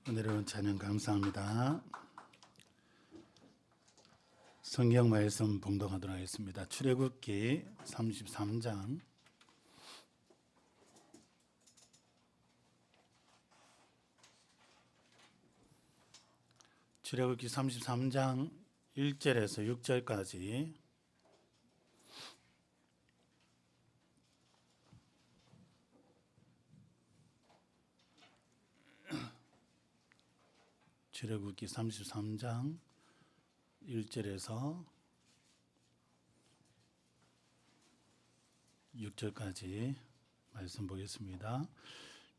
오늘은 찬양 감사합니다. 성경 말씀 봉독하도록 하겠습니다. 출애굽기 33장 출애굽기 33장 1절에서 6절까지 출애굽기 33장 1절에서 6절까지 말씀 보겠습니다.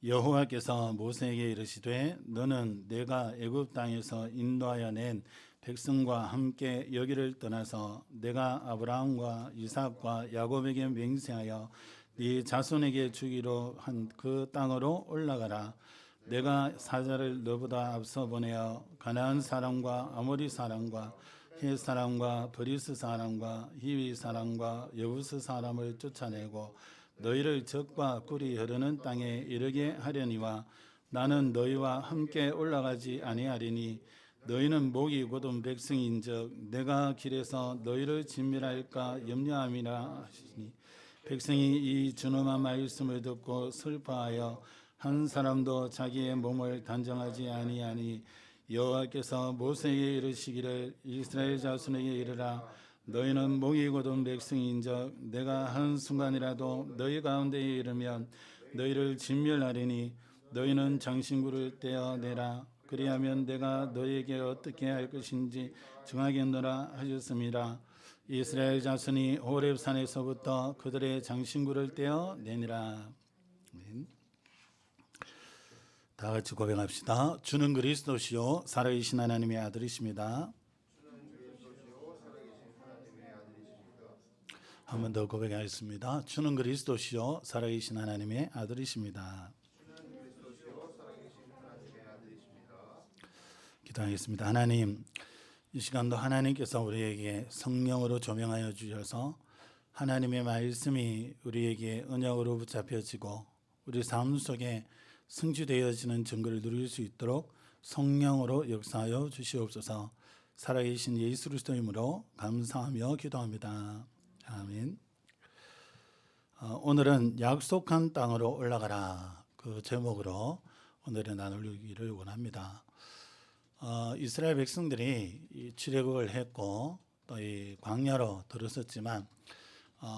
여호와께서 모세에게 이르시되 너는 내가 애굽 땅에서 인도하여 낸 백성과 함께 여기를 떠나서 내가 아브라함과 이삭과 야곱에게 맹세하여 네 자손에게 주기로 한 그 땅으로 올라가라. 내가 사자를 너보다 앞서 보내어 가나안 사람과 아모리 사람과 헷 사람과 브리스 사람과 히위 사람과 여부스 사람을 쫓아내고 너희를 적과 꿀이 흐르는 땅에 이르게 하려니와 나는 너희와 함께 올라가지 아니하리니 너희는 목이 곧은 백성인즉 내가 길에서 너희를 진멸할까 염려함이라 하시니 백성이 이 준엄한 말씀을 듣고 슬퍼하여 한 사람도 자기의 몸을 단정하지 아니하니 여호와께서 모세에게 이르시기를 이스라엘 자손에게 이르라 너희는 목이 곧은 백성인즉 내가 한 순간이라도 너희 가운데에 이르면 너희를 진멸하리니 너희는 장신구를 떼어내라 그리하면 내가 너희에게 어떻게 할 것인지 정하겠노라 하셨습니다. 이스라엘 자손이 호렙산에서부터 그들의 장신구를 떼어내니라. 다 같이 고백합시다. 주는 그리스도시요 살아계신 하나님의 아들이십니다. 한 번 더 고백하겠습니다. 주는 그리스도시요 살아계신 하나님의 아들이십니다. 기도하겠습니다. 하나님, 이 시간도 하나님께서 우리에게 성령으로 조명하여 주셔서 하나님의 말씀이 우리에게 언약으로 붙잡혀지고 우리 삶 속에 성취되어지는 증거를 누릴 수 있도록 성령으로 역사하여 주시옵소서. 살아계신 예수 그리스도 이름으로 감사하며 기도합니다. 아멘. 오늘은 약속한 땅으로 올라가라 그 제목으로 오늘은 나누기를 원합니다. 이스라엘 백성들이 출애굽을 했고 또 이 광야로 들었었지만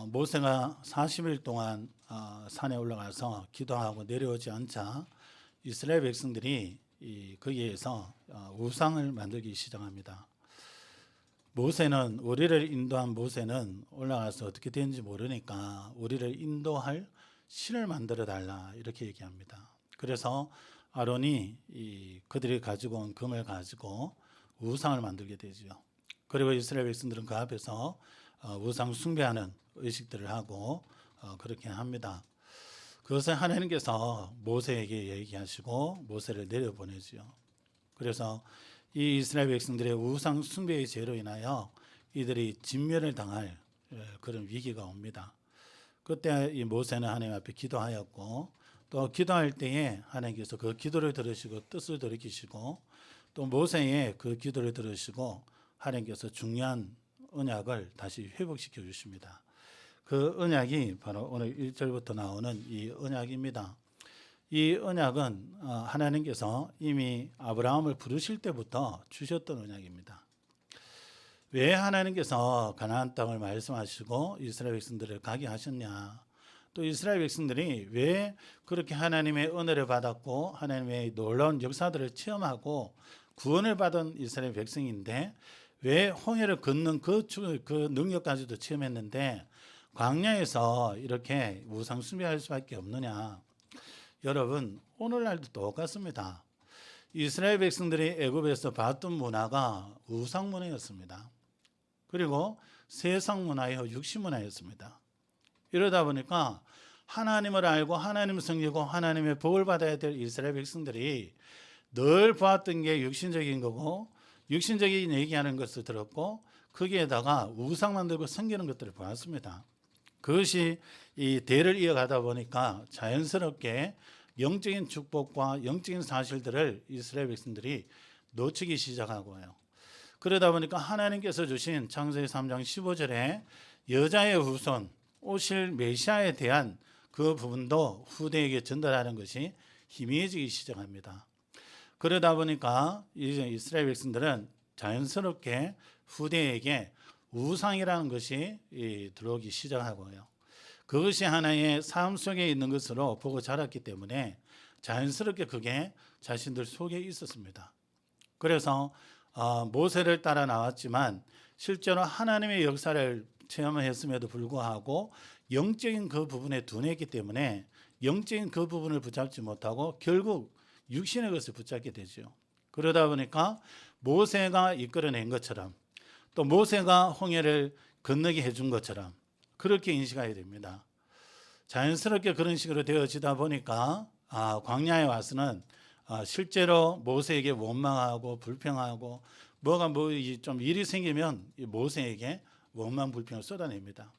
모세가 40일 동안 산에 올라가서 기도하고 내려오지 않자 이스라엘 백성들이 거기에서 우상을 만들기 시작합니다. 모세는 우리를 인도한 모세는 올라가서 어떻게 되는지 모르니까 우리를 인도할 신을 만들어 달라 이렇게 얘기합니다. 그래서 아론이 그들이 가지고 온 금을 가지고 우상을 만들게 되죠. 그리고 이스라엘 백성들은 그 앞에서 우상 숭배하는 의식들을 하고 그렇게 합니다. 그것을 하나님께서 모세에게 얘기하시고 모세를 내려보내죠. 그래서 이 이스라엘 백성들의 우상 숭배의 죄로 인하여 이들이 진멸을 당할 그런 위기가 옵니다. 그때 이 모세는 하나님 앞에 기도하였고 또 기도할 때에 하나님께서 그 기도를 들으시고 뜻을 돌이키시고 또 모세의 그 기도를 들으시고 하나님께서 중요한 언약을 다시 회복시켜 주십니다. 그 언약이 바로 오늘 1절부터 나오는 이 언약입니다. 이 언약은 하나님께서 이미 아브라함을 부르실 때부터 주셨던 언약입니다. 왜 하나님께서 가나안 땅을 말씀하시고 이스라엘 백성들을 가게 하셨냐? 또 이스라엘 백성들이 왜 그렇게 하나님의 은혜를 받았고 하나님의 놀라운 역사들을 체험하고 구원을 받은 이스라엘 백성인데 왜 홍해를 건넌 그 능력까지도 체험했는데 광야에서 이렇게 우상 숭배할 수밖에 없느냐? 여러분, 오늘날도 똑같습니다. 이스라엘 백성들이 애굽에서 봤던 문화가 우상 문화였습니다. 그리고 세상 문화요, 육신 문화였습니다. 이러다 보니까 하나님을 알고 하나님을 섬기고 하나님의 복을 받아야 될 이스라엘 백성들이 늘 보았던 게 육신적인 거고 육신적인 얘기하는 것을 들었고 거기에다가 우상 만들고 섬기는 것들을 보았습니다. 그것이 이 대를 이어가다 보니까 자연스럽게 영적인 축복과 영적인 사실들을 이스라엘 백성들이 놓치기 시작하고요. 그러다 보니까 하나님께서 주신 창세기 3장 15절에 여자의 후손 오실 메시아에 대한 그 부분도 후대에게 전달하는 것이 희미해지기 시작합니다. 그러다 보니까 이제 이스라엘 백성들은 자연스럽게 후대에게 우상이라는 것이 들어오기 시작하고요. 그것이 하나의 삶 속에 있는 것으로 보고 자랐기 때문에 자연스럽게 그게 자신들 속에 있었습니다. 그래서 모세를 따라 나왔지만 실제로 하나님의 역사를 체험했음에도 불구하고 영적인 그 부분에 둔했기 때문에 영적인 그 부분을 붙잡지 못하고 결국 육신의 것을 붙잡게 되죠. 그러다 보니까 모세가 이끌어낸 것처럼 또 모세가 홍해를 건너게 해준 것처럼 그렇게 인식해야 됩니다. 자연스럽게 그런 식으로 되어지다 보니까 광야에 와서는 실제로 모세에게 원망하고 불평하고 뭐가 좀 일이 생기면 모세에게 원망 불평을 쏟아냅니다.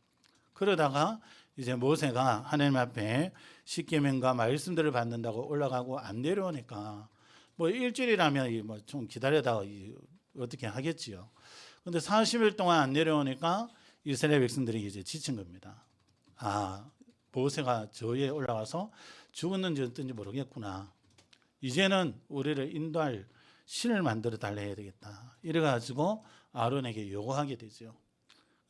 그러다가 이제 모세가 하나님 앞에 십계명과 말씀들을 받는다고 올라가고 안 내려오니까 뭐 일주일이라면 뭐 좀 기다려다가 어떻게 하겠지요. 근데 40일 동안 안 내려오니까 이스라엘 백성들이 이제 지친 겁니다. 모세가 저 위에 올라가서 죽었는지 어떤지 모르겠구나. 이제는 우리를 인도할 신을 만들어 달라 해야 되겠다. 이래가지고 아론에게 요구하게 되죠.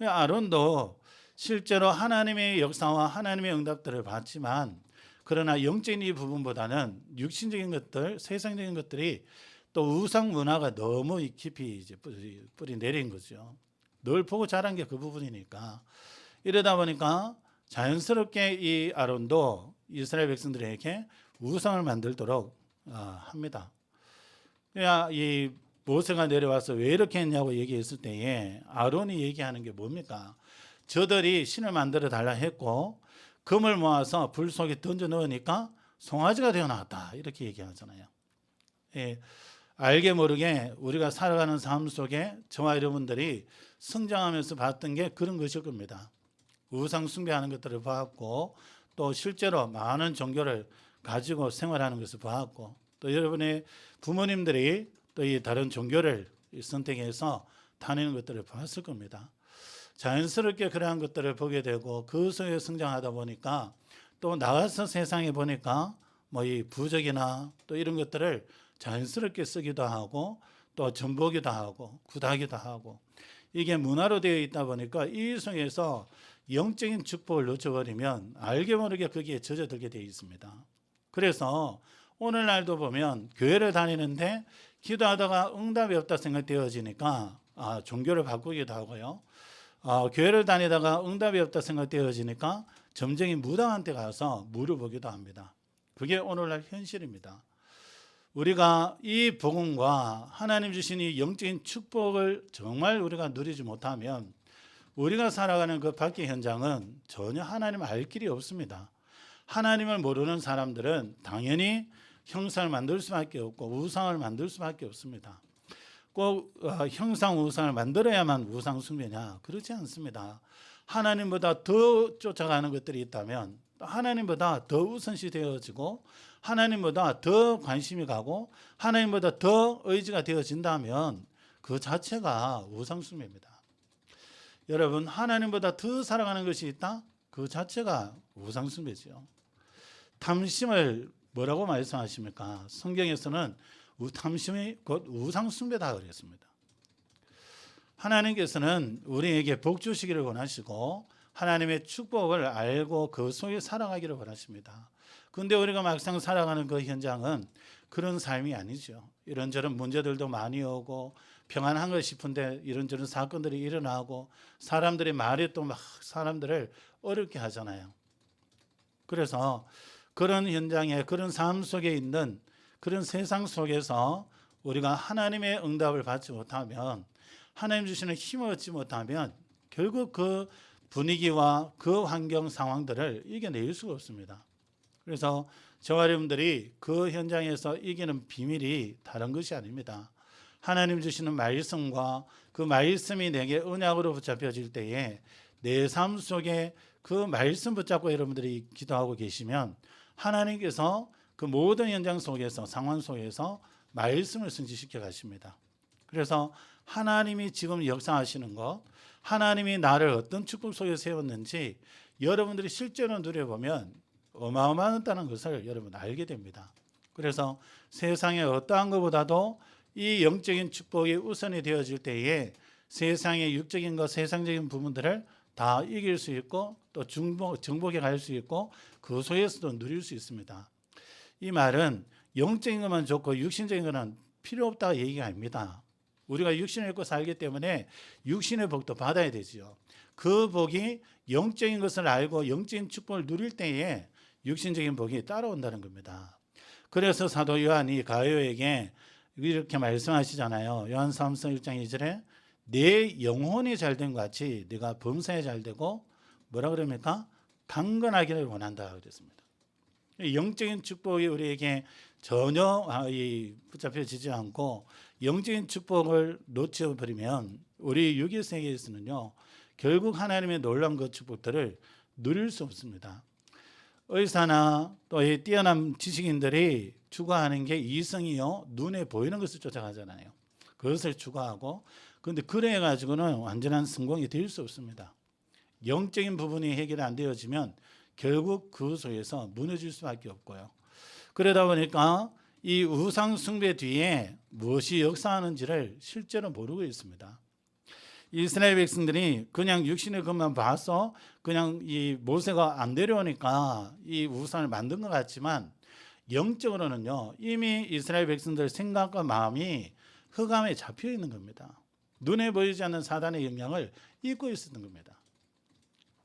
아론도 실제로 하나님의 역사와 하나님의 응답들을 봤지만 그러나 영적인 이 부분보다는 육신적인 것들, 세상적인 것들이 또 우상 문화가 너무 깊이 이제 뿌리 내린 거죠. 늘 보고 자란 게 그 부분이니까. 이러다 보니까 자연스럽게 이 아론도 이스라엘 백성들에게 우상을 만들도록 합니다. 이 모세가 내려와서 왜 이렇게 했냐고 얘기했을 때에 아론이 얘기하는 게 뭡니까? 저들이 신을 만들어 달라 했고 금을 모아서 불 속에 던져 넣으니까 송아지가 되어 나왔다 이렇게 얘기하잖아요. 알게 모르게 우리가 살아가는 삶 속에 저와 여러분들이 성장하면서 봤던 게 그런 것일 겁니다. 우상 숭배하는 것들을 봤고 또 실제로 많은 종교를 가지고 생활하는 것을 봤고 또 여러분의 부모님들이 또 이 다른 종교를 선택해서 다니는 것들을 봤을 겁니다. 자연스럽게 그러한 것들을 보게 되고 그 속에 성장하다 보니까 또 나가서 세상에 보니까 뭐 이 부적이나 또 이런 것들을 자연스럽게 쓰기도 하고 또 전보기도 하고 굿하기도 하고 이게 문화로 되어 있다 보니까 이 속에서 영적인 축복을 놓쳐버리면 알게 모르게 거기에 젖어들게 되어 있습니다. 그래서 오늘날도 보면 교회를 다니는데 기도하다가 응답이 없다 생각되어지니까 종교를 바꾸기도 하고요. 교회를 다니다가 응답이 없다 생각되어지니까 점쟁이 무당한테 가서 물어보기도 합니다. 그게 오늘날 현실입니다. 우리가 이 복음과 하나님 주신 이 영적인 축복을 정말 우리가 누리지 못하면 우리가 살아가는 그 밖의 현장은 전혀 하나님을 알 길이 없습니다. 하나님을 모르는 사람들은 당연히 형상을 만들 수밖에 없고 우상을 만들 수밖에 없습니다. 꼭 형상 우상을 만들어야만 우상 숭배냐? 그렇지 않습니다. 하나님보다 더 쫓아가는 것들이 있다면 하나님보다 더 우선시 되어지고 하나님보다 더 관심이 가고 하나님보다 더 의지가 되어진다면 그 자체가 우상 숭배입니다. 여러분 하나님보다 더 살아가는 것이 있다? 그 자체가 우상 숭배죠. 탐심을 뭐라고 말씀하십니까? 성경에서는 탐심이 곧 우상 숭배다 그랬습니다. 하나님께서는 우리에게 복 주시기를 원하시고 하나님의 축복을 알고 그 속에 살아가기를 원하십니다. 그런데 우리가 막상 살아가는 그 현장은 그런 삶이 아니죠. 이런저런 문제들도 많이 오고 평안한 것 싶은데 이런저런 사건들이 일어나고 사람들의 말이 또 막 사람들을 어렵게 하잖아요. 그래서 그런 현장에 그런 삶 속에 있는 그런 세상 속에서 우리가 하나님의 응답을 받지 못하면 하나님 주시는 힘을 얻지 못하면 결국 그 분위기와 그 환경 상황들을 이겨낼 수가 없습니다. 그래서 저와 여러분들이 그 현장에서 이기는 비밀이 다른 것이 아닙니다. 하나님 주시는 말씀과 그 말씀이 내게 언약으로 붙잡혀질 때에 내 삶 속에 그 말씀 붙잡고 여러분들이 기도하고 계시면 하나님께서 그 모든 현장 속에서 상황 속에서 말씀을 성취시켜 가십니다. 그래서 하나님이 지금 역사하시는 것, 하나님이 나를 어떤 축복 속에 세웠는지 여러분들이 실제로 누려보면 어마어마하다는 것을 여러분 알게 됩니다. 그래서 세상의 어떠한 것보다도 이 영적인 축복이 우선이 되어질 때에 세상의 육적인 것, 세상적인 부분들을 다 이길 수 있고 또 정복해 갈 수 있고 그 속에서도 누릴 수 있습니다. 이 말은 영적인 것만 좋고 육신적인 것은 필요 없다고 얘기가 아닙니다. 우리가 육신을 입고 살기 때문에 육신의 복도 받아야 되지요. 그 복이 영적인 것을 알고 영적인 축복을 누릴 때에 육신적인 복이 따라온다는 겁니다. 그래서 사도 요한이 가룟에게 이렇게 말씀하시잖아요. 요한사도서 1장 2절에 내 영혼이 잘된 것 같이 네가 범사에 잘되고 뭐라 그럽니까? 강건하기를 원한다 그랬습니다. 영적인 축복이 우리에게 전혀 붙잡혀지지 않고 영적인 축복을 놓쳐버리면 우리 육의 세계에서는요 결국 하나님의 놀라운 그 축복들을 누릴 수 없습니다. 의사나 또 이 뛰어난 지식인들이 추구하는 게 이성이요 눈에 보이는 것을 쫓아가잖아요. 그것을 추구하고 그런데 그래 가지고는 완전한 성공이 될 수 없습니다. 영적인 부분이 해결이 안 되어지면 결국 그 속에서 무너질 수밖에 없고요. 그러다 보니까 이 우상 숭배 뒤에 무엇이 역사하는지를 실제로 모르고 있습니다. 이스라엘 백성들이 그냥 육신의 것만 봐서 그냥 이 모세가 안 내려오니까 이 우상을 만든 것 같지만 영적으로는요 이미 이스라엘 백성들 생각과 마음이 흑암에 잡혀 있는 겁니다. 눈에 보이지 않는 사단의 영향을 입고 있었던 겁니다.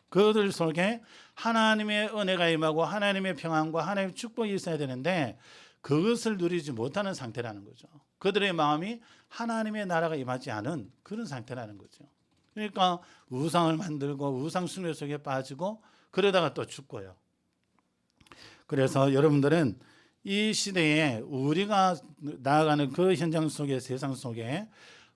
그들 속에 하나님의 은혜가 임하고 하나님의 평안과 하나님의 축복이 있어야 되는데 그것을 누리지 못하는 상태라는 거죠. 그들의 마음이 하나님의 나라가 임하지 않은 그런 상태라는 거죠. 그러니까 우상을 만들고 우상 숭배 속에 빠지고 그러다가 또 죽고요. 그래서 여러분들은 이 시대에 우리가 나아가는 그 현장 속에 세상 속에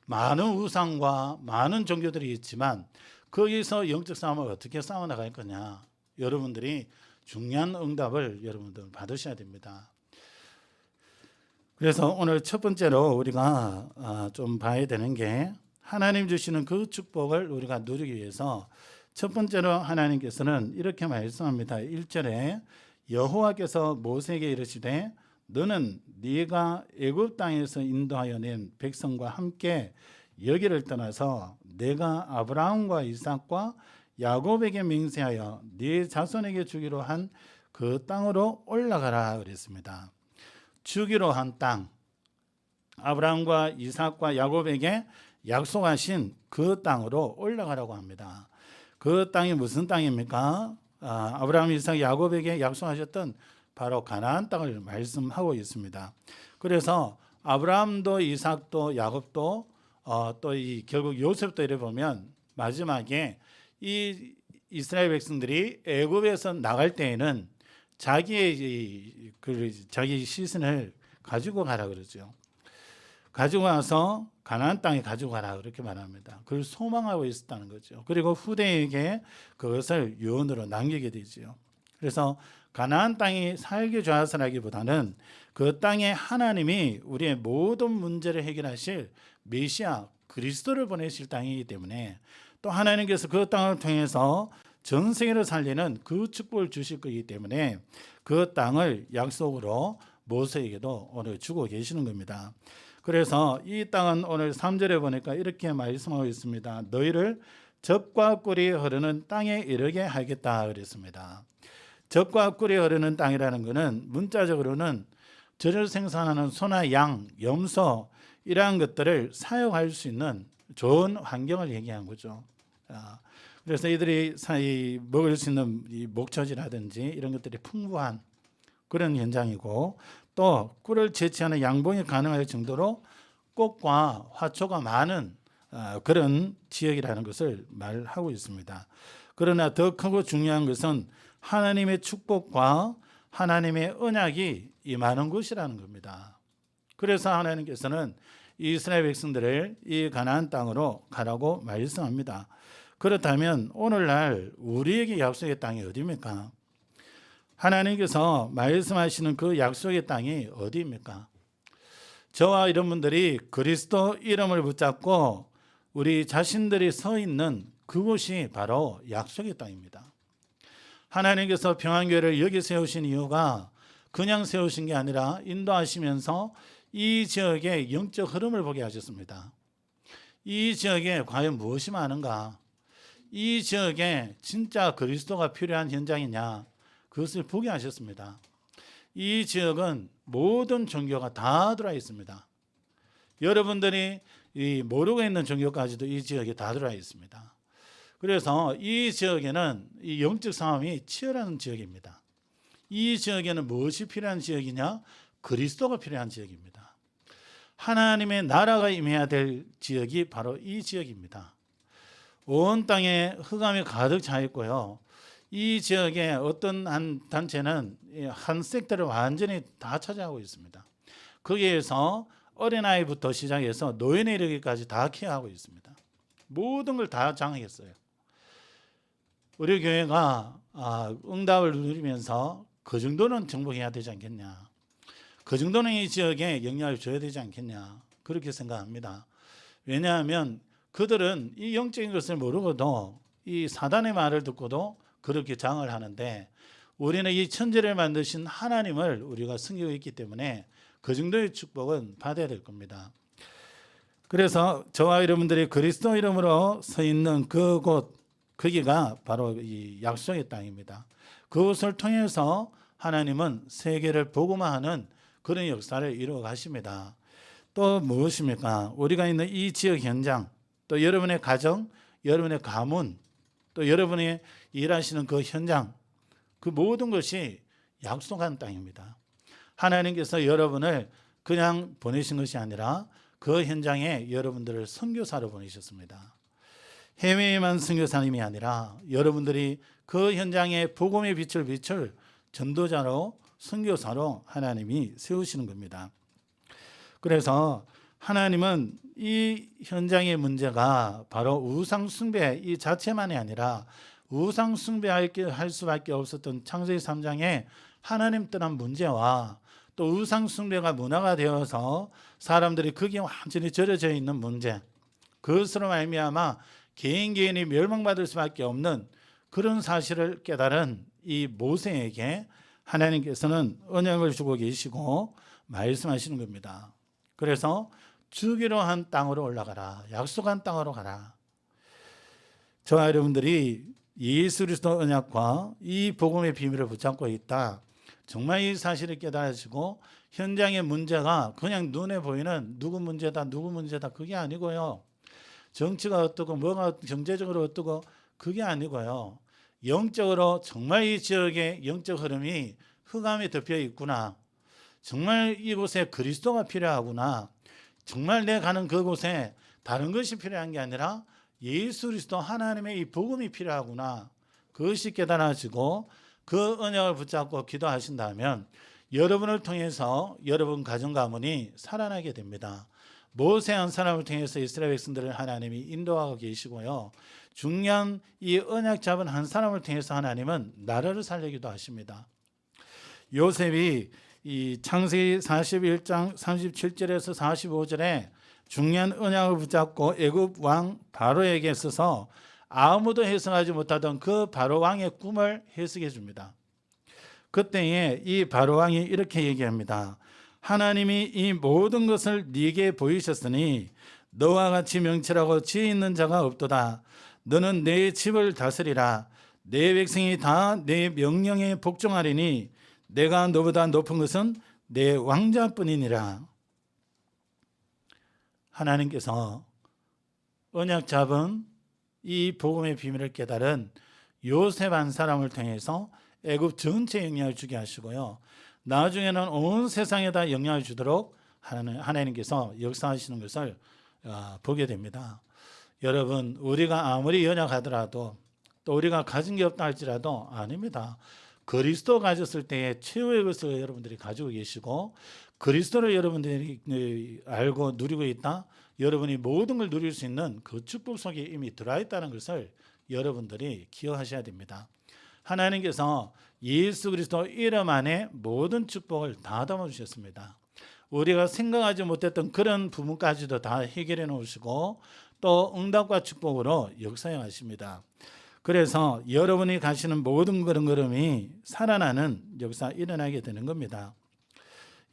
많은 우상과 많은 종교들이 있지만 거기서 영적 싸움을 어떻게 싸워나갈 거냐 여러분들이 중요한 응답을 여러분들 받으셔야 됩니다. 그래서 오늘 첫 번째로 우리가 좀 봐야 되는 게 하나님 주시는 그 축복을 우리가 누리기 위해서 첫 번째로 하나님께서는 이렇게 말씀합니다. 1절에 여호와께서 모세에게 이르시되 너는 네가 애굽 땅에서 인도하여 낸 백성과 함께 여기를 떠나서 내가 아브라함과 이삭과 야곱에게 맹세하여 네 자손에게 주기로 한 그 땅으로 올라가라 그랬습니다. 주기로 한 땅, 아브라함과 이삭과 야곱에게 약속하신 그 땅으로 올라가라고 합니다. 그 땅이 무슨 땅입니까? 아브라함, 이삭, 야곱에게 약속하셨던 바로 가나안 땅을 말씀하고 있습니다. 그래서 아브라함도 이삭도 야곱도 또 결국 요셉도 이래 보면 마지막에 이 이스라엘 백성들이 애굽에서 나갈 때에는 자기 시신을 가지고 가라 그러죠. 가지고 와서 가나안 땅에 가지고 가라 그렇게 말합니다. 그걸 소망하고 있었다는 거죠. 그리고 후대에게 그것을 유언으로 남기게 되죠. 그래서 가나안 땅이 살기 좋아서라기보다는 그 땅에 하나님이 우리의 모든 문제를 해결하실 메시아 그리스도를 보내실 땅이기 때문에 또 하나님께서 그 땅을 통해서 전 세계를 살리는 그 축복을 주실 거기 때문에 그 땅을 약속으로 모세에게도 오늘 주고 계시는 겁니다. 그래서 이 땅은 오늘 3절에 보니까 이렇게 말씀하고 있습니다. 너희를 젖과 꿀이 흐르는 땅에 이르게 하겠다 그랬습니다. 젖과 꿀이 흐르는 땅이라는 것은 문자적으로는 젖을 생산하는 소나 양, 염소 이러한 것들을 사용할 수 있는 좋은 환경을 얘기한 거죠. 그래서 이들이 먹을 수 있는 이 목초지라든지 이런 것들이 풍부한 그런 현장이고 또 꿀을 채취하는 양봉이 가능할 정도로 꽃과 화초가 많은 그런 지역이라는 것을 말하고 있습니다. 그러나 더 크고 중요한 것은 하나님의 축복과 하나님의 언약이 임하는 곳이라는 겁니다. 그래서 하나님께서는 이스라엘 백성들을 이 가나안 땅으로 가라고 말씀합니다. 그렇다면 오늘날 우리에게 약속의 땅이 어디입니까? 하나님께서 말씀하시는 그 약속의 땅이 어디입니까? 저와 이런 분들이 그리스도 이름을 붙잡고 우리 자신들이 서 있는 그곳이 바로 약속의 땅입니다. 하나님께서 평안교회를 여기 세우신 이유가 그냥 세우신 게 아니라 인도하시면서 이 지역의 영적 흐름을 보게 하셨습니다. 이 지역에 과연 무엇이 많은가? 이 지역에 진짜 그리스도가 필요한 현장이냐? 그것을 보게 하셨습니다. 이 지역은 모든 종교가 다 들어와 있습니다. 여러분들이 모르고 있는 종교까지도 이 지역에 다 들어와 있습니다. 그래서 이 지역에는 이 영적 상황이 치열한 지역입니다. 이 지역에는 무엇이 필요한 지역이냐? 그리스도가 필요한 지역입니다. 하나님의 나라가 임해야 될 지역이 바로 이 지역입니다. 온 땅에 흑암이 가득 차 있고요. 이 지역에 어떤 한 단체는 한 섹터를 완전히 다 차지하고 있습니다. 거기에서 어린아이부터 시작해서 노인에 이르기까지 다 케어하고 있습니다. 모든 걸 다 장악했어요. 우리 교회가 응답을 누리면서 그 정도는 정복해야 되지 않겠냐. 그 정도는 이 지역에 영향을 줘야 되지 않겠냐. 그렇게 생각합니다. 왜냐하면 그들은 이 영적인 것을 모르고도 이 사단의 말을 듣고도 그렇게 장을 하는데 우리는 이 천지를 만드신 하나님을 우리가 섬기고 있기 때문에 그 정도의 축복은 받아야 될 겁니다. 그래서 저와 여러분들이 그리스도 이름으로 서 있는 그곳, 거기가 바로 이 약속의 땅입니다. 그것을 통해서 하나님은 세계를 복음화하는 그런 역사를 이루어 가십니다. 또 무엇입니까? 우리가 있는 이 지역 현장, 또 여러분의 가정, 여러분의 가문, 또 여러분이 일하시는 그 현장, 그 모든 것이 약속한 땅입니다. 하나님께서 여러분을 그냥 보내신 것이 아니라 그 현장에 여러분들을 선교사로 보내셨습니다. 해외에만 선교사님이 아니라 여러분들이 그 현장에 복음의 빛을 비출 전도자로 선교사로 하나님이 세우시는 겁니다. 그래서 하나님은 이 현장의 문제가 바로 우상 숭배 이 자체만이 아니라 우상 숭배할 수밖에 없었던 창세기 3장에 하나님 떠난 문제와 또 우상 숭배가 문화가 되어서 사람들이 거기에 완전히 절여져 있는 문제, 그것으로 말미암아 개인이 멸망받을 수밖에 없는 그런 사실을 깨달은 이 모세에게 하나님께서는 언약을 주고 계시고 말씀하시는 겁니다. 그래서 주기로 한 땅으로 올라가라. 약속한 땅으로 가라. 저와 여러분들이 예수 그리스도 언약과 이 복음의 비밀을 붙잡고 있다. 정말 이 사실을 깨달으시고 현장의 문제가 그냥 눈에 보이는 누구 문제다 그게 아니고요. 정치가 어떻고 뭐가 경제적으로 어떻고 그게 아니고요. 영적으로 정말 이 지역의 영적 흐름이 흑암에 덮여 있구나. 정말 이곳에 그리스도가 필요하구나. 정말 내 가는 그곳에 다른 것이 필요한 게 아니라 예수 그리스도 하나님의 이 복음이 필요하구나. 그것이 깨달아지고 그 언약을 붙잡고 기도하신다면 여러분을 통해서 여러분 가정 가문이 살아나게 됩니다. 모세 한 사람을 통해서 이스라엘 백성들을 하나님이 인도하고 계시고요. 중요한 이 언약 잡은 한 사람을 통해서 하나님은 나라를 살리기도 하십니다. 요셉이 이 창세기 41장 37절에서 45절에 중요한 언약을 붙잡고 애굽 왕 바로에게 있어서 아무도 해석하지 못하던 그 바로 왕의 꿈을 해석해 줍니다. 그때에 이 바로 왕이 이렇게 얘기합니다. 하나님이 이 모든 것을 네게 보이셨으니 너와 같이 명철하고 지혜 있는 자가 없도다. 너는 내 집을 다스리라. 내 백성이 다 내 명령에 복종하리니 내가 너보다 높은 것은 내 왕자뿐이니라. 하나님께서 언약 잡은 이 복음의 비밀을 깨달은 요셉 한 사람을 통해서 애굽 전체에 영향을 주게 하시고요. 나중에는 온 세상에다 영향을 주도록 하나님께서 역사하시는 것을 보게 됩니다. 여러분, 우리가 아무리 연약하더라도 또 우리가 가진 게 없다 할지라도 아닙니다. 그리스도 가졌을 때의 최후의 것을 여러분들이 가지고 계시고 그리스도를 여러분들이 알고 누리고 있다. 여러분이 모든 걸 누릴 수 있는 그 축복 속에 이미 들어와 있다는 것을 여러분들이 기억하셔야 됩니다. 하나님께서 예수 그리스도 이름 안에 모든 축복을 다 담아주셨습니다. 우리가 생각하지 못했던 그런 부분까지도 다 해결해 놓으시고 또 응답과 축복으로 역사해 가십니다. 그래서 여러분이 가시는 모든 걸음걸음이 살아나는 역사 일어나게 되는 겁니다.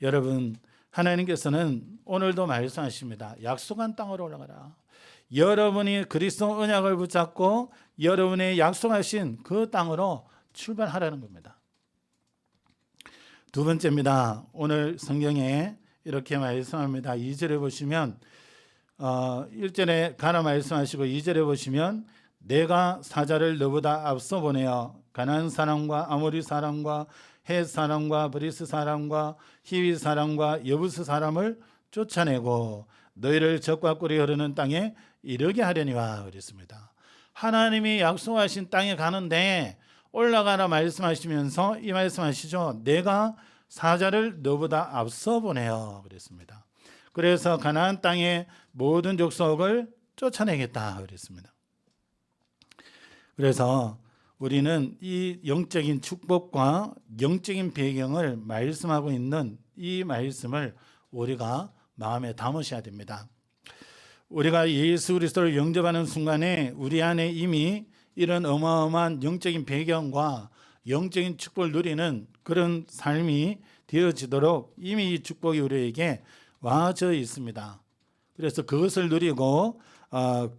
여러분, 하나님께서는 오늘도 말씀하십니다. 약속한 땅으로 올라가라. 여러분이 그리스도 언약을 붙잡고 여러분의 약속하신 그 땅으로 출발하라는 겁니다. 두 번째입니다. 오늘 성경에 이렇게 말씀합니다. 2절에 보시면 1절에 가나 말씀하시고 2절에 보시면 내가 사자를 너보다 앞서 보내어 가나안 사람과 아모리 사람과 헷 사람과 브리스 사람과 히위 사람과 여부스 사람을 쫓아내고 너희를 적과 꿀이 흐르는 땅에 이르게 하려니와 그랬습니다. 하나님이 약속하신 땅에 가는데 올라가라 말씀하시면서 이 말씀하시죠. 내가 사자를 너보다 앞서 보내어 그랬습니다. 그래서 가나안 땅의 모든 족속을 쫓아내겠다 그랬습니다. 그래서 우리는 이 영적인 축복과 영적인 배경을 말씀하고 있는 이 말씀을 우리가 마음에 담으셔야 됩니다. 우리가 예수 그리스도를 영접하는 순간에 우리 안에 이미 이런 어마어마한 영적인 배경과 영적인 축복을 누리는 그런 삶이 되어지도록 이미 이 축복이 우리에게 와져 있습니다. 그래서 그것을 누리고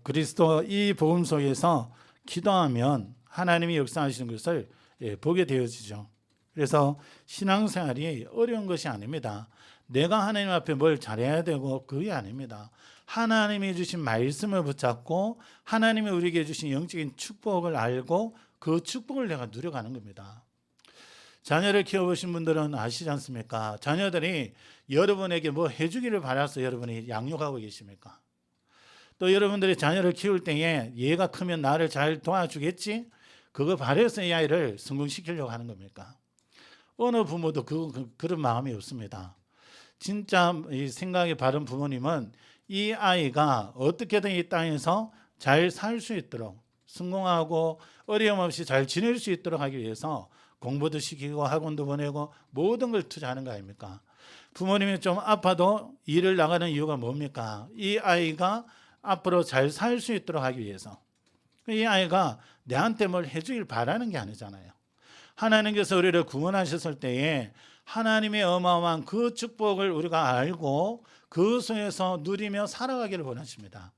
그리스도 이 복음 속에서 기도하면 하나님이 역사하시는 것을 보게 되어지죠. 그래서 신앙생활이 어려운 것이 아닙니다. 내가 하나님 앞에 뭘 잘해야 되고 그게 아닙니다. 하나님이 주신 말씀을 붙잡고 하나님이 우리에게 주신 영적인 축복을 알고 그 축복을 내가 누려가는 겁니다. 자녀를 키워보신 분들은 아시지 않습니까? 자녀들이 여러분에게 뭐 해주기를 바라서 여러분이 양육하고 계십니까? 또 여러분들이 자녀를 키울 때에 얘가 크면 나를 잘 도와주겠지? 그거 바라서 이 아이를 성공시키려고 하는 겁니까? 어느 부모도 그런 마음이 없습니다. 진짜 이 생각이 바른 부모님은 이 아이가 어떻게든 이 땅에서 잘 살 수 있도록 성공하고 어려움 없이 잘 지낼 수 있도록 하기 위해서 공부도 시키고 학원도 보내고 모든 걸 투자하는 거 아닙니까? 부모님이 좀 아파도 일을 나가는 이유가 뭡니까? 이 아이가 앞으로 잘 살 수 있도록 하기 위해서. 이 아이가 내한테 뭘 해주길 바라는 게 아니잖아요. 하나님께서 우리를 구원하셨을 때에 하나님의 어마어마한 그 축복을 우리가 알고 그 속에서 누리며 살아가기를 원하십니다.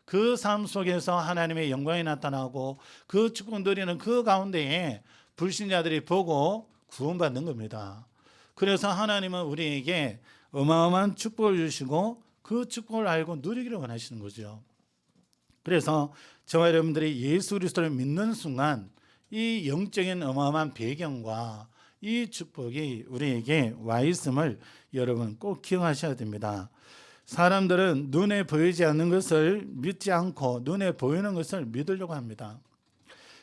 그 삶 속에서 하나님의 영광이 나타나고 그 축복 누리는 그 가운데에 불신자들이 보고 구원받는 겁니다. 그래서 하나님은 우리에게 어마어마한 축복을 주시고 그 축복을 알고 누리기를 원하시는 거죠. 그래서 저와 여러분들이 예수 그리스도를 믿는 순간 이 영적인 어마어마한 배경과 이 축복이 우리에게 와 있음을 여러분 꼭 기억하셔야 됩니다. 사람들은 눈에 보이지 않는 것을 믿지 않고 눈에 보이는 것을 믿으려고 합니다.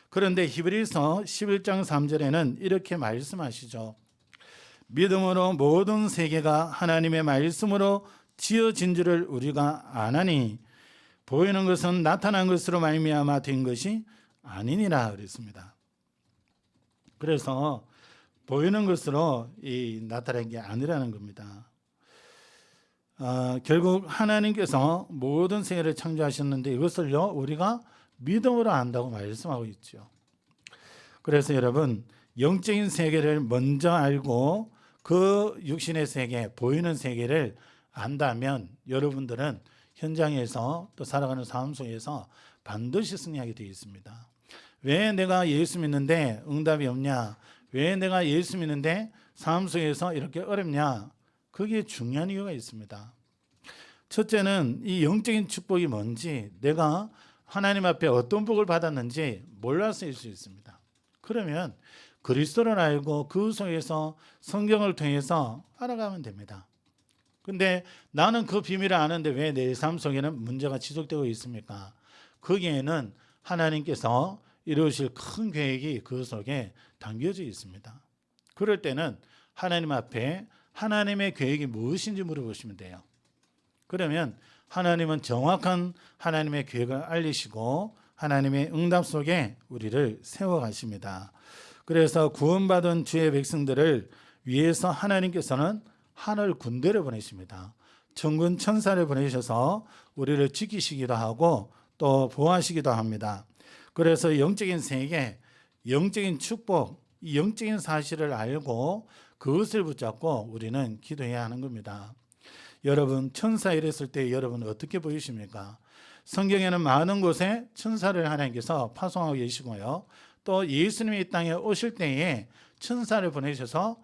그런데 히브리서 11장 3절에는 이렇게 말씀하시죠. 믿음으로 모든 세계가 하나님의 말씀으로 지어진 줄을 우리가 아나니 보이는 것은 나타난 것으로 말미암아 된 것이 아니니라 그랬습니다. 그래서 보이는 것으로 나타난 게 아니라는 겁니다. 결국 하나님께서 모든 세계를 창조하셨는데 이것을요 우리가 믿음으로 안다고 말씀하고 있죠. 그래서 여러분 영적인 세계를 먼저 알고 그 육신의 세계, 보이는 세계를 안다면 여러분들은 현장에서 또 살아가는 삶 속에서 반드시 승리하게 되어 있습니다. 왜 내가 예수 믿는데 응답이 없냐? 왜 내가 예수 믿는데 삶 속에서 이렇게 어렵냐? 그게 중요한 이유가 있습니다. 첫째는 이 영적인 축복이 뭔지 내가 하나님 앞에 어떤 복을 받았는지 몰라서일 수 있습니다. 그러면 그리스도를 알고 그 속에서 성경을 통해서 알아가면 됩니다. 근데 나는 그 비밀을 아는데 왜 내 삶 속에는 문제가 지속되고 있습니까? 거기에는 하나님께서 이루실 큰 계획이 그 속에 담겨져 있습니다. 그럴 때는 하나님 앞에 하나님의 계획이 무엇인지 물어보시면 돼요. 그러면 하나님은 정확한 하나님의 계획을 알리시고 하나님의 응답 속에 우리를 세워가십니다. 그래서 구원받은 주의 백성들을 위해서 하나님께서는 하늘 군대를 보내십니다. 천군 천사를 보내셔서 우리를 지키시기도 하고 또 보호하시기도 합니다. 그래서 영적인 세계, 영적인 축복, 이 영적인 사실을 알고 그것을 붙잡고 우리는 기도해야 하는 겁니다. 여러분, 천사 이랬을 때 여러분 어떻게 보이십니까? 성경에는 많은 곳에 천사를 하나님께서 파송하고 계시고요. 또 예수님이 이 땅에 오실 때에 천사를 보내셔서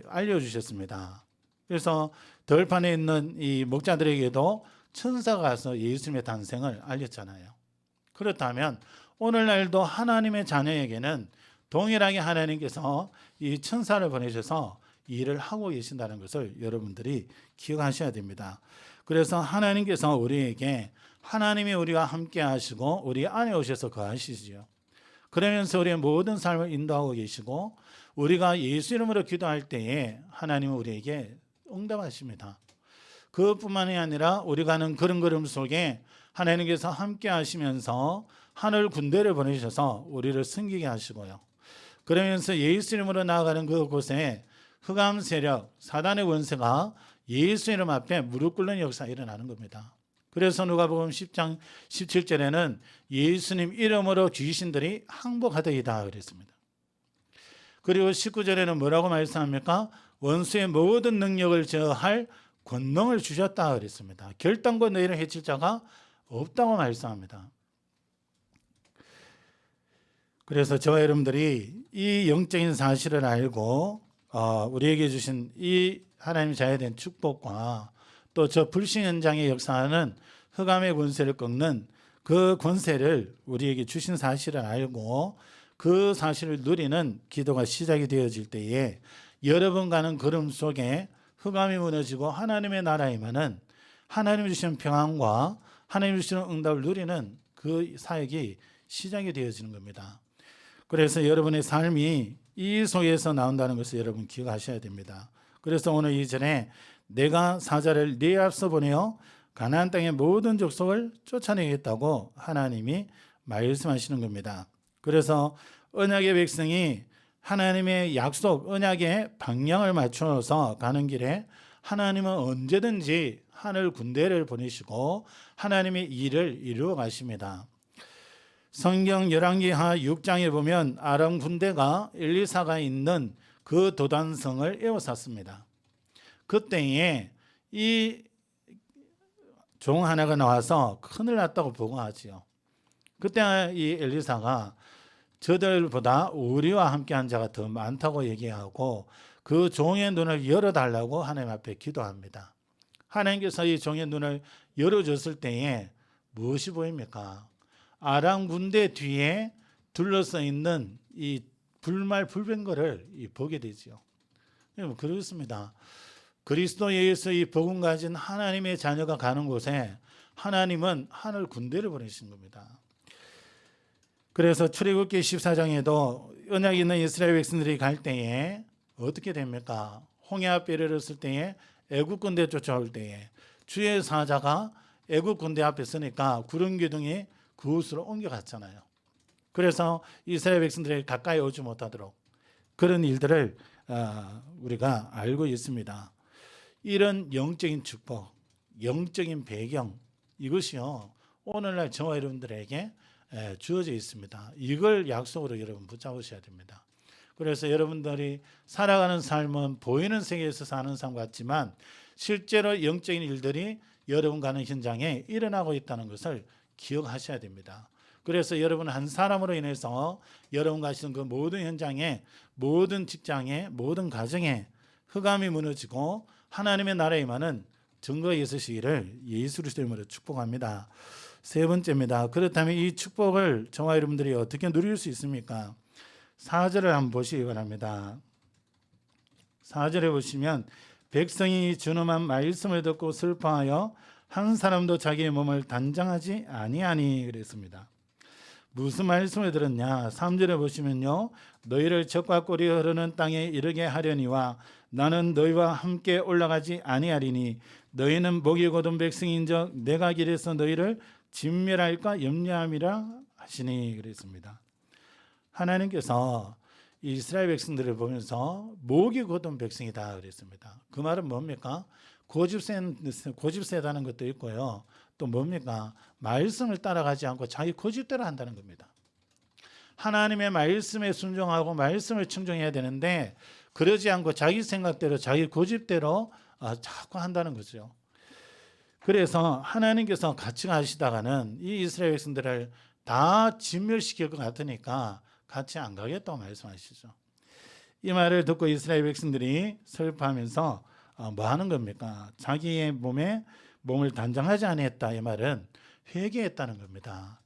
알려주셨습니다. 그래서 들판에 있는 이 목자들에게도 천사가 가서 예수님의 탄생을 알렸잖아요. 그렇다면 오늘날도 하나님의 자녀에게는 동일하게 하나님께서 이 천사를 보내셔서 일을 하고 계신다는 것을 여러분들이 기억하셔야 됩니다. 그래서 하나님께서 우리에게 하나님이 우리와 함께 하시고 우리 안에 오셔서 거하시지요. 그러면서 우리의 모든 삶을 인도하고 계시고 우리가 예수 이름으로 기도할 때에 하나님은 우리에게 응답하십니다. 그것뿐만이 아니라 우리가 하는 걸음 속에 하나님께서 함께 하시면서 하늘 군대를 보내셔서 우리를 섬기게 하시고요. 그러면서 예수 이름으로 나아가는 그곳에 흑암 세력, 사단의 원세가 예수 이름 앞에 무릎 꿇는 역사가 일어나는 겁니다. 그래서 누가복음 10장 17절에는 예수님 이름으로 귀신들이 항복하더이다 그랬습니다. 그리고 19절에는 뭐라고 말씀합니까? 원수의 모든 능력을 제어할 권능을 주셨다 그랬습니다. 결단과 너희를 해칠 자가 없다고 말씀합니다. 그래서 저와 여러분들이 이 영적인 사실을 알고 우리에게 주신 이 하나님 자에 대한 축복과 또 저 불신 현장에 역사하는 흑암의 권세를 꺾는 그 권세를 우리에게 주신 사실을 알고 그 사실을 누리는 기도가 시작이 되어질 때에 여러분 가는 걸음 속에 흑암이 무너지고 하나님의 나라에 임하는 하나님이 주시는 평안과 하나님이 주시는 응답을 누리는 그 사역이 시작이 되어지는 겁니다. 그래서 여러분의 삶이 이 속에서 나온다는 것을 여러분 기억하셔야 됩니다. 그래서 오늘 이전에 내가 사자를 네 앞서 보내어 가나안 땅의 모든 족속을 쫓아내겠다고 하나님이 말씀하시는 겁니다. 그래서 언약의 백성이 하나님의 약속, 언약의 방향을 맞춰서 가는 길에 하나님은 언제든지 하늘 군대를 보내시고 하나님의 일을 이루어 가십니다. 성경 열왕기하 6장에 보면 아람 군대가 엘리사가 있는 그 도단성을 에워쌌습니다. 그때에 이 종 하나가 나와서 큰일 났다고 보고하지요. 그때 이 엘리사가 저들보다 우리와 함께한 자가 더 많다고 얘기하고 그 종의 눈을 열어달라고 하나님 앞에 기도합니다. 하나님께서 이 종의 눈을 열어줬을 때에 무엇이 보입니까? 아람 군대 뒤에 둘러서 있는 이 불말불변거를 보게 되죠. 그렇습니다. 그리스도에서 이 복음 가진 하나님의 자녀가 가는 곳에 하나님은 하늘 군대를 보내신 겁니다. 그래서 출애굽기 14장에도 언약이 있는 이스라엘 백성들이 갈 때에 어떻게 됩니까? 홍해 앞에 이르렀을 때에 애굽 군대 쫓아올 때에 주의 사자가 애굽 군대 앞에 서니까 구름 기둥이 그곳으로 옮겨갔잖아요. 그래서 이스라엘 백성들이 가까이 오지 못하도록 그런 일들을 우리가 알고 있습니다. 이런 영적인 축복, 영적인 배경 이것이요 오늘날 저와 여러분들에게 주어져 있습니다. 이걸 약속으로 여러분 붙잡으셔야 됩니다. 그래서 여러분들이 살아가는 삶은 보이는 세계에서 사는 삶 같지만 실제로 영적인 일들이 여러분 가는 현장에 일어나고 있다는 것을 기억하셔야 됩니다. 그래서 여러분 한 사람으로 인해서 여러분 가시는 그 모든 현장에, 모든 직장에, 모든 가정에 흑암이 무너지고 하나님의 나라에 임하는 증거가 있으시기를 예수 그리스도 이름으로 축복합니다. 세 번째입니다. 그렇다면 이 축복을 저와 여러분들이 어떻게 누릴 수 있습니까? 4절을 한번 보시기 바랍니다. 4절에 보시면 백성이 준엄한 말씀을 듣고 슬퍼하여 한 사람도 자기의 몸을 단장하지 아니하니 그랬습니다. 무슨 말씀을 들었냐? 3절에 보시면요. 너희를 적과 꿀이 흐르는 땅에 이르게 하려니와 나는 너희와 함께 올라가지 아니하리니 너희는 목이 곧은 백성인적 내가 길에서 너희를 진멸할까 염려함이라 하시니 그랬습니다. 하나님께서 이 이스라엘 백성들을 보면서 목이 곧은 백성이다 그랬습니다. 그 말은 뭡니까? 고집세다는 것도 있고요. 또 뭡니까? 말씀을 따라가지 않고 자기 고집대로 한다는 겁니다. 하나님의 말씀에 순종하고 말씀을 충정해야 되는데 그러지 않고 자기 생각대로 자기 고집대로 자꾸 한다는 거죠. 그래서 하나님께서 같이 가시다가는 이 이스라엘 백성들을 다 진멸시킬 것 같으니까 같이 안 가겠다고 말씀하시죠. 이 말을 듣고 이스라엘 백성들이 슬퍼하면서 뭐 하는 겁니까? 자기의 몸을 단장하지 아니했다. 이 말은 회개했다는 겁니다.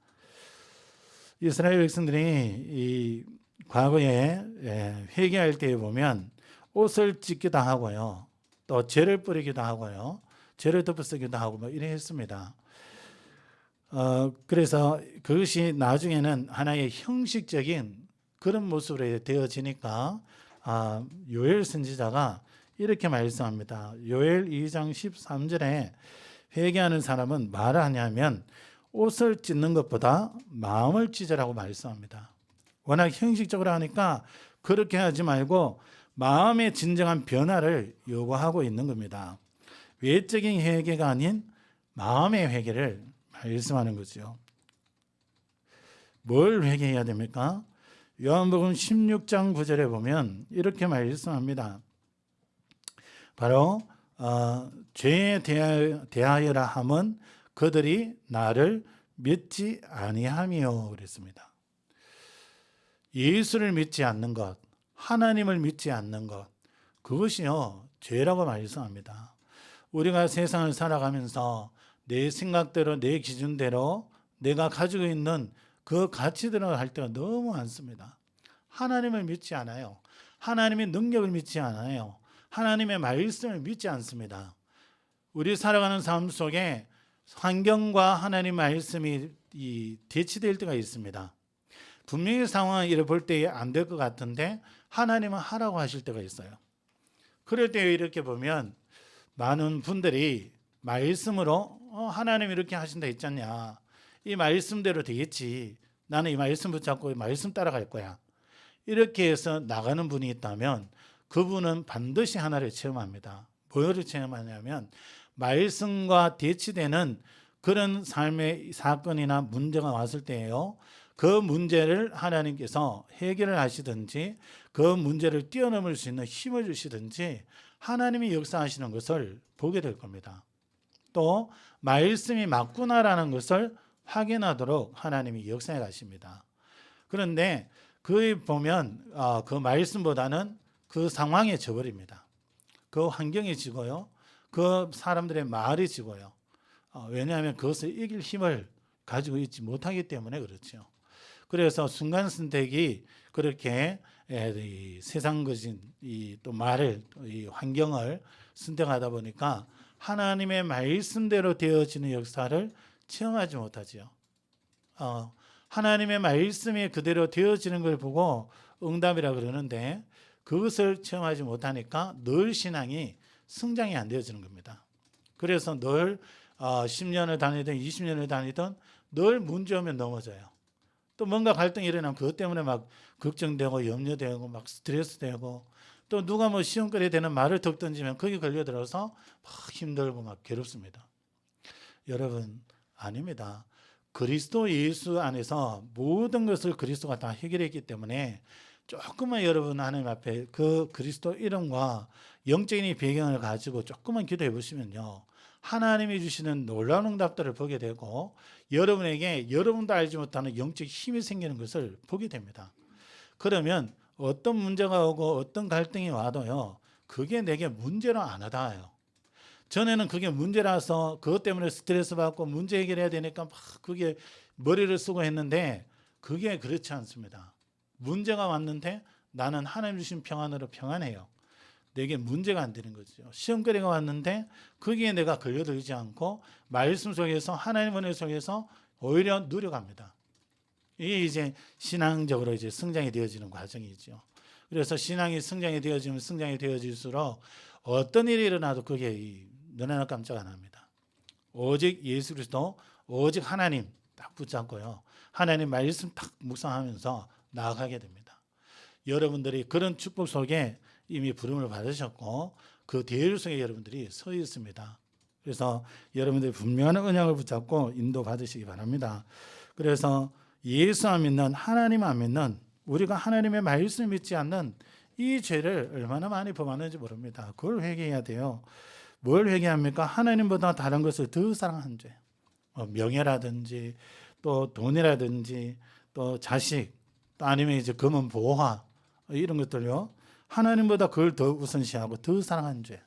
이스라엘 백성들이 이 과거에 회개할 때에 보면 옷을 찢기도 하고요. 또 죄를 뿌리기도 하고요. 죄를 덮어쓰기도 하고 뭐 이래 했습니다. 그래서 그것이 나중에는 하나의 형식적인 그런 모습으로 되어지니까 요엘 선지자가 이렇게 말씀합니다. 요엘 2장 13절에 회개하는 사람은 말을 하냐면 옷을 찢는 것보다 마음을 찢으라고 말씀합니다. 워낙 형식적으로 하니까 그렇게 하지 말고 마음의 진정한 변화를 요구하고 있는 겁니다. 외적인 회개가 아닌 마음의 회개를 말씀하는 거죠. 뭘 회개해야 됩니까? 요한복음 16장 9절에 보면 이렇게 말씀합니다. 바로 죄에 대하여라 함은 그들이 나를 믿지 아니함이요 그랬습니다. 예수를 믿지 않는 것, 하나님을 믿지 않는 것, 그것이요 죄라고 말씀합니다. 우리가 세상을 살아가면서 내 생각대로 내 기준대로 내가 가지고 있는 그 가치대로 할 때가 너무 많습니다. 하나님을 믿지 않아요. 하나님의 능력을 믿지 않아요. 하나님의 말씀을 믿지 않습니다. 우리 살아가는 삶 속에 환경과 하나님 말씀이 대치될 때가 있습니다. 분명히 상황을 이래 볼 때 안 될 것 같은데 하나님은 하라고 하실 때가 있어요. 그럴 때 이렇게 보면 많은 분들이 말씀으로 하나님 이렇게 하신다 했잖냐. 이 말씀대로 되겠지. 나는 이 말씀 붙잡고 이 말씀 따라갈 거야. 이렇게 해서 나가는 분이 있다면 그분은 반드시 하나를 체험합니다. 뭐를 체험하냐면 말씀과 대치되는 그런 삶의 사건이나 문제가 왔을 때예요. 그 문제를 하나님께서 해결을 하시든지 그 문제를 뛰어넘을 수 있는 힘을 주시든지 하나님이 역사하시는 것을 보게 될 겁니다. 또 말씀이 맞구나라는 것을 확인하도록 하나님이 역사해 가십니다. 그런데 그 보면 그 말씀보다는 그 상황에 져버립니다. 그 환경에 지고요. 그 사람들의 말이 지고요. 왜냐하면 그것을 이길 힘을 가지고 있지 못하기 때문에 그렇죠. 그래서 순간 선택이 그렇게 세상 것인 또 말을 이 환경을 선택하다 보니까 하나님의 말씀대로 되어지는 역사를 체험하지 못하지요. 하나님의 말씀이 그대로 되어지는 걸 보고 응답이라 그러는데 그것을 체험하지 못하니까 늘 신앙이 성장이 안 되어지는 겁니다. 그래서 늘 10년을 다니든 20년을 다니든 늘 문제 오면 넘어져요. 또 뭔가 갈등이 일어나면 그것 때문에 막 걱정되고 염려되고 막 스트레스되고 또 누가 뭐 시험거리 되는 말을 턱 던지면 거기 걸려들어서 막 힘들고 막 괴롭습니다. 여러분 아닙니다. 그리스도 예수 안에서 모든 것을 그리스도가 다 해결했기 때문에 조금만 여러분 하나님 앞에 그 그리스도 이름과 영적인 배경을 가지고 조금만 기도해 보시면요. 하나님이 주시는 놀라운 응답들을 보게 되고 여러분에게 여러분도 알지 못하는 영적 힘이 생기는 것을 보게 됩니다. 그러면 어떤 문제가 오고 어떤 갈등이 와도요. 그게 내게 문제로 안 와닿아요. 전에는 그게 문제라서 그것 때문에 스트레스 받고 문제 해결해야 되니까 막 그게 머리를 쓰고 했는데 그게 그렇지 않습니다. 문제가 왔는데 나는 하나님 주신 평안으로 평안해요. 내게 문제가 안 되는 거죠. 시험거리가 왔는데 거기에 내가 걸려들지 않고 말씀 속에서 하나님 은혜 속에서 오히려 누려갑니다. 이게 이제 신앙적으로 이제 성장이 되어지는 과정이죠. 그래서 신앙이 성장이 되어지면 성장이 되어질수록 어떤 일이 일어나도 그게 너나 깜짝 안 합니다. 오직 예수 그리스도, 오직 하나님 딱 붙잡고요. 하나님 말씀 딱 묵상하면서 나아가게 됩니다. 여러분들이 그런 축복 속에 이미 부름을 받으셨고 그 대열 속에 여러분들이 서 있습니다. 그래서 여러분들이 분명한 언약을 붙잡고 인도 받으시기 바랍니다. 그래서 예수 안 믿는, 하나님 안 믿는, 우리가 하나님의 말씀을 믿지 않는 이 죄를 얼마나 많이 범하는지 모릅니다. 그걸 회개해야 돼요. 뭘 회개합니까? 하나님보다 다른 것을 더 사랑한 죄. 명예라든지 또 돈이라든지 또 자식, 또 아니면 이제 금은 보화, 이런 것들요. 하나님보다 그걸 더 우선시하고 더 사랑한 죄.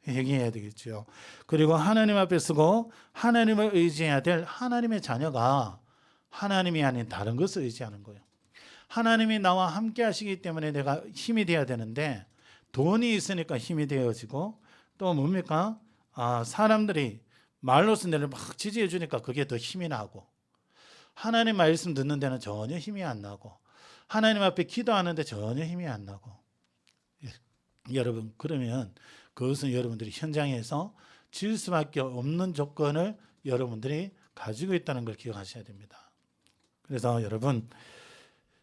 회개해야 되겠죠. 그리고 하나님 앞에 서고 하나님을 의지해야 될 하나님의 자녀가 하나님이 아닌 다른 것을 의지하는 거예요. 하나님이 나와 함께 하시기 때문에 내가 힘이 돼야 되는데 돈이 있으니까 힘이 되어지고 또 뭡니까? 사람들이 말로서 내를 막 지지해 주니까 그게 더 힘이 나고 하나님 말씀 듣는 데는 전혀 힘이 안 나고 하나님 앞에 기도하는데 전혀 힘이 안 나고 여러분 그러면 그것은 여러분들이 현장에서 질 수밖에 없는 조건을 여러분들이 가지고 있다는 걸 기억하셔야 됩니다. 그래서 여러분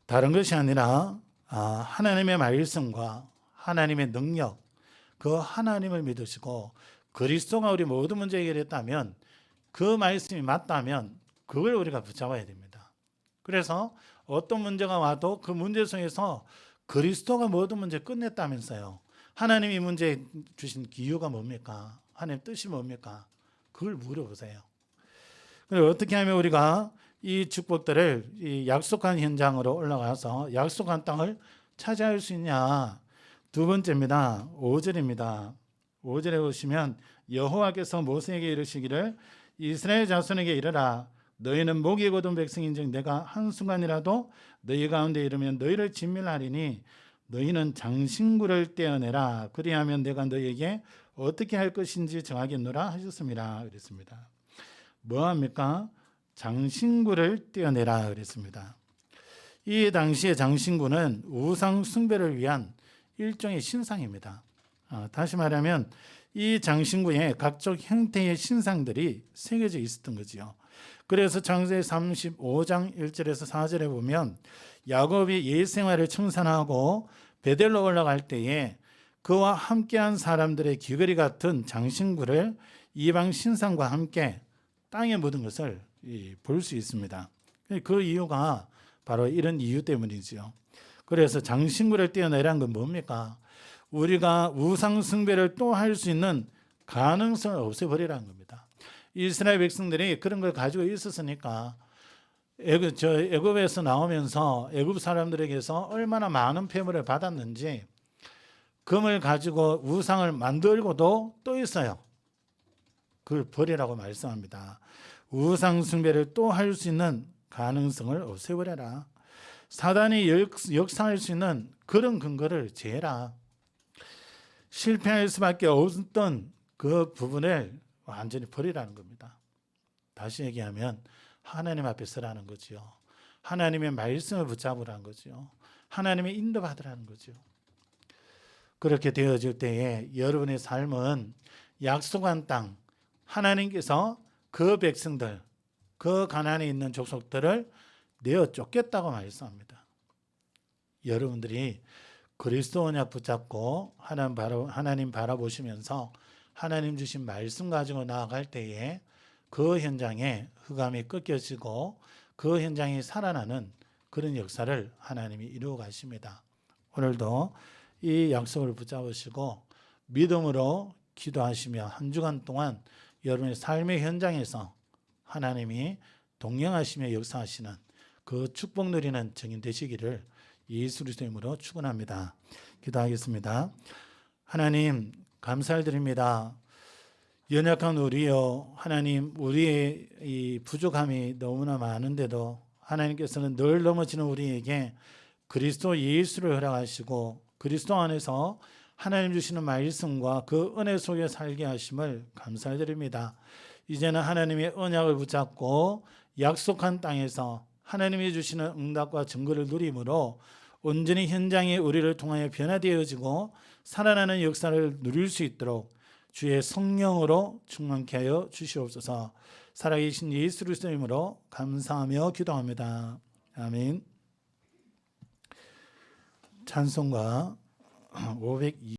다른 것이 아니라 하나님의 말씀과 하나님의 능력, 그 하나님을 믿으시고 그리스도가 우리 모든 문제 해결했다면 그 말씀이 맞다면 그걸 우리가 붙잡아야 됩니다. 그래서 어떤 문제가 와도 그 문제 속에서 그리스도가 모든 문제 끝냈다면서요. 하나님이 문제 주신 이유가 뭡니까? 하나님 뜻이 뭡니까? 그걸 물어보세요. 그리고 어떻게 하면 우리가 이 축복들을 이 약속한 현장으로 올라가서 약속한 땅을 차지할 수 있냐? 두 번째입니다. 5절입니다. 5절에 보시면 여호와께서 모세에게 이르시기를 이스라엘 자손에게 이르라 너희는 목이 곧은 백성인즉 내가 한순간이라도 너희 가운데 이르면 너희를 진멸하리니 너희는 장신구를 떼어내라 그리하면 내가 너희에게 어떻게 할 것인지 정하겠노라 하셨습니다. 그랬습니다. 뭐합니까? 장신구를 떼어내라 그랬습니다. 이 당시의 장신구는 우상 숭배를 위한 일종의 신상입니다. 다시 말하면 이 장신구에 각종 형태의 신상들이 새겨져 있었던 거지요. 그래서 창세기 35장 1절에서 4절에 보면 야곱이 옛 생활을 청산하고 베델로 올라갈 때에 그와 함께한 사람들의 귀걸이 같은 장신구를 이방 신상과 함께 땅에 묻은 것을 볼 수 있습니다. 그 이유가 바로 이런 이유 때문이죠. 그래서 장신구를 떼어내라는 건 뭡니까? 우리가 우상 숭배를 또 할 수 있는 가능성을 없애버리라는 겁니다. 이스라엘 백성들이 그런 걸 가지고 있었으니까 애굽에서 나오면서 애굽 사람들에게서 얼마나 많은 폐물을 받았는지 금을 가지고 우상을 만들고도 또 있어요. 그걸 버리라고 말씀합니다. 우상 숭배를 또 할 수 있는 가능성을 없애버려라. 사단이 역사할 수 있는 그런 근거를 제해라. 실패할 수밖에 없던 그 부분을 완전히 버리라는 겁니다. 다시 얘기하면 하나님 앞에 서라는 거죠. 하나님의 말씀을 붙잡으라는 거죠. 하나님의 인도받으라는 거죠. 그렇게 되어질 때에 여러분의 삶은 약속한 땅, 하나님께서 그 백성들, 그 가나안에 있는 족속들을 내어 쫓겠다고 말씀합니다. 여러분들이 그리스도 언약 붙잡고 하나님 바라보시면서 하나님 주신 말씀 가지고 나아갈 때에 그 현장에 흑암이 꺾여지고 그 현장이 살아나는 그런 역사를 하나님이 이루어 가십니다. 오늘도 이 약속을 붙잡으시고 믿음으로 기도하시며 한 주간 동안 여러분의 삶의 현장에서 하나님이 동행하시며 역사하시는 그 축복 누리는 증인 되시기를 예수 그리스도의 이름으로 축원합니다. 기도하겠습니다. 하나님 감사드립니다. 연약한 우리요 하나님 우리의 이 부족함이 너무나 많은데도 하나님께서는 늘 넘어지는 우리에게 그리스도 예수를 허락하시고 그리스도 안에서 하나님 주시는 말씀과 그 은혜 속에 살게 하심을 감사드립니다. 이제는 하나님의 언약을 붙잡고 약속한 땅에서 하나님이 주시는 응답과 증거를 누림으로 온전히 현장에 우리를 통하여 변화되어지고 살아나는 역사를 누릴 수 있도록 주의 성령으로 충만케 하여 주시옵소서. 살아계신 예수 그리스도의 이름으로 감사하며 기도합니다. 아멘. 찬송가 502